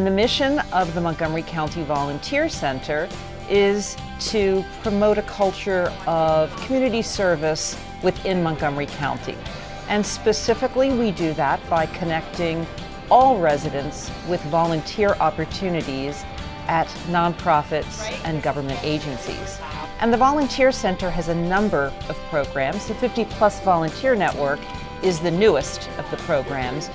The mission of the Montgomery County Volunteer Center is to promote a culture of community service within Montgomery County. And specifically, we do that by connecting all residents with volunteer opportunities at nonprofits and government agencies. And the Volunteer Center has a number of programs. The 50 Plus Volunteer Network is the newest of the programs.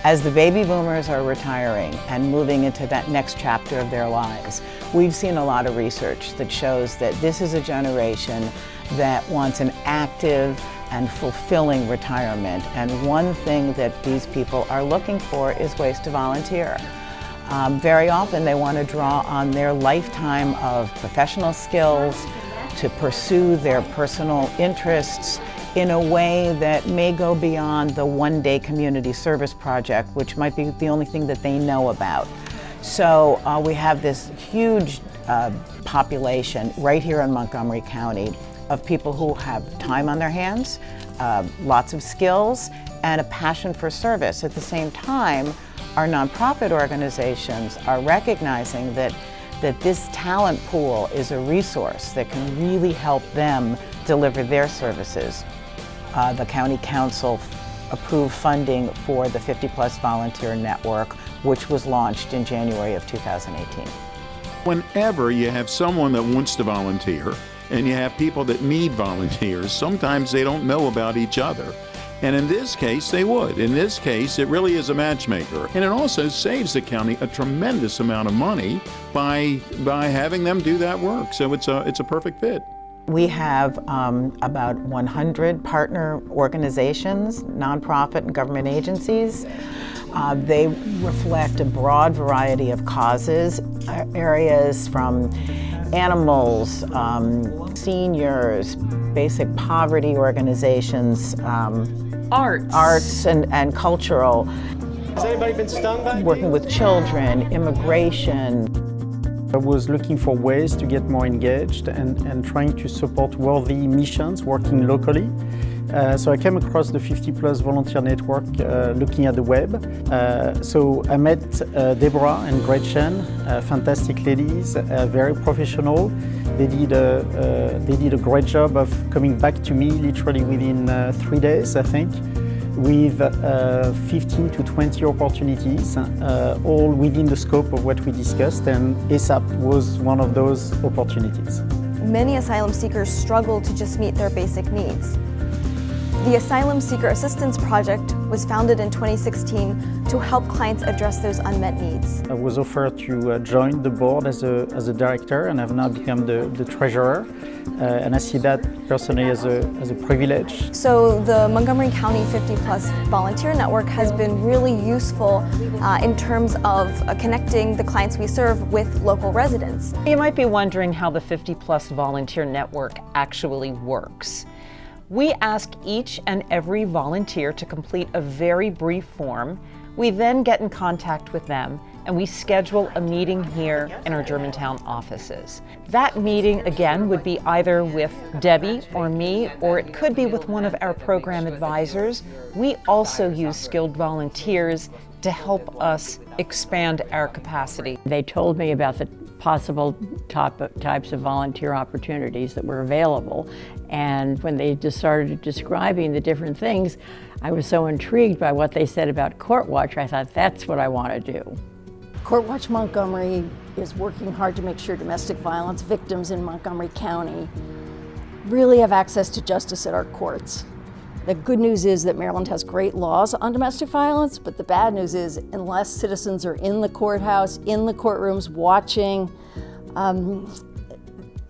As the baby boomers are retiring and moving into that next chapter of their lives, we've seen a lot of research that shows that this is a generation that wants an active and fulfilling retirement. And one thing that these people are looking for is ways to volunteer. Very often they want to draw on their lifetime of professional skills to pursue their personal interests in a way that may go beyond the one-day community service project, which might be the only thing that they know about. So we have this huge population right here in Montgomery County of people who have time on their hands, lots of skills, and a passion for service. At the same time, our nonprofit organizations are recognizing that this talent pool is a resource that can really help them deliver their services. The County Council approved funding for the 50 Plus Volunteer Network, which was launched in January of 2018. Whenever you have someone that wants to volunteer and you have people that need volunteers, sometimes they don't know about each other. And in this case, they would. In this case, it really is a matchmaker. And it also saves the county a tremendous amount of money by having them do that work. So it's a perfect fit. We have about 100 partner organizations, nonprofit and government agencies. They reflect a broad variety of causes, areas from animals, seniors, basic poverty organizations, arts and cultural. Has anybody been stung by working with children, immigration. I was looking for ways to get more engaged and trying to support worthy missions working locally. So I came across the 50 Plus Volunteer Network looking at the web. So I met Deborah and Gretchen, fantastic ladies, very professional. They did a great job of coming back to me literally within 3 days, I think, with 15 to 20 opportunities, all within the scope of what we discussed, and ASAP was one of those opportunities. Many asylum seekers struggle to just meet their basic needs. The Asylum Seeker Assistance Project was founded in 2016 to help clients address those unmet needs. I was offered to join the board as a director, and I've now become the treasurer. And I see that personally as a privilege. So the Montgomery County 50 Plus Volunteer Network has been really useful in terms of connecting the clients we serve with local residents. You might be wondering how the 50 Plus Volunteer Network actually works. We ask each and every volunteer to complete a very brief form. We then get in contact with them and we schedule a meeting here in our Germantown offices. That meeting, again, would be either with Debbie or me, or it could be with one of our program advisors. We also use skilled volunteers to help us expand our capacity. They told me about the possible types of volunteer opportunities that were available, and when they just started describing the different things, I was so intrigued by what they said about Court Watch. I thought, that's what I want to do. Court Watch Montgomery is working hard to make sure domestic violence victims in Montgomery County really have access to justice at our courts. The good news is that Maryland has great laws on domestic violence, but the bad news is unless citizens are in the courthouse, in the courtrooms, watching,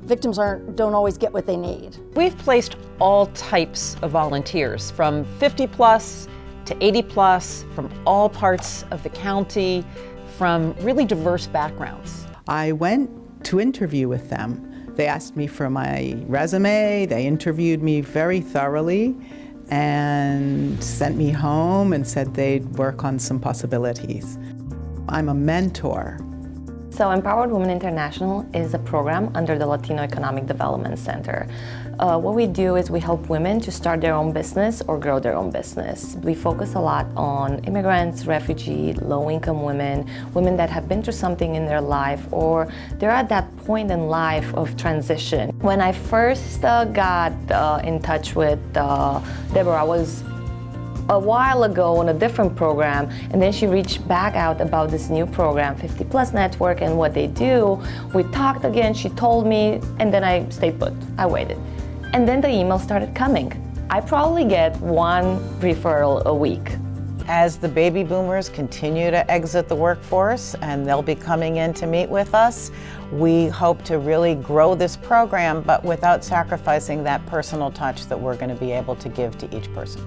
victims don't always get what they need. We've placed all types of volunteers, from 50 plus to 80 plus, from all parts of the county, from really diverse backgrounds. I went to interview with them. They asked me for my resume, they interviewed me very thoroughly, and sent me home and said they'd work on some possibilities. I'm a mentor. So Empowered Women International is a program under the Latino Economic Development Center. What we do is we help women to start their own business or grow their own business. We focus a lot on immigrants, refugee, low-income women, women that have been through something in their life or they're at that point in life of transition. When I first got in touch with Deborah, I was a while ago on a different program, and then she reached back out about this new program, 50 Plus Network, and what they do. We talked again, she told me, and then I stayed put. I waited. And then the email started coming. I probably get one referral a week. As the baby boomers continue to exit the workforce and they'll be coming in to meet with us, we hope to really grow this program, but without sacrificing that personal touch that we're going to be able to give to each person.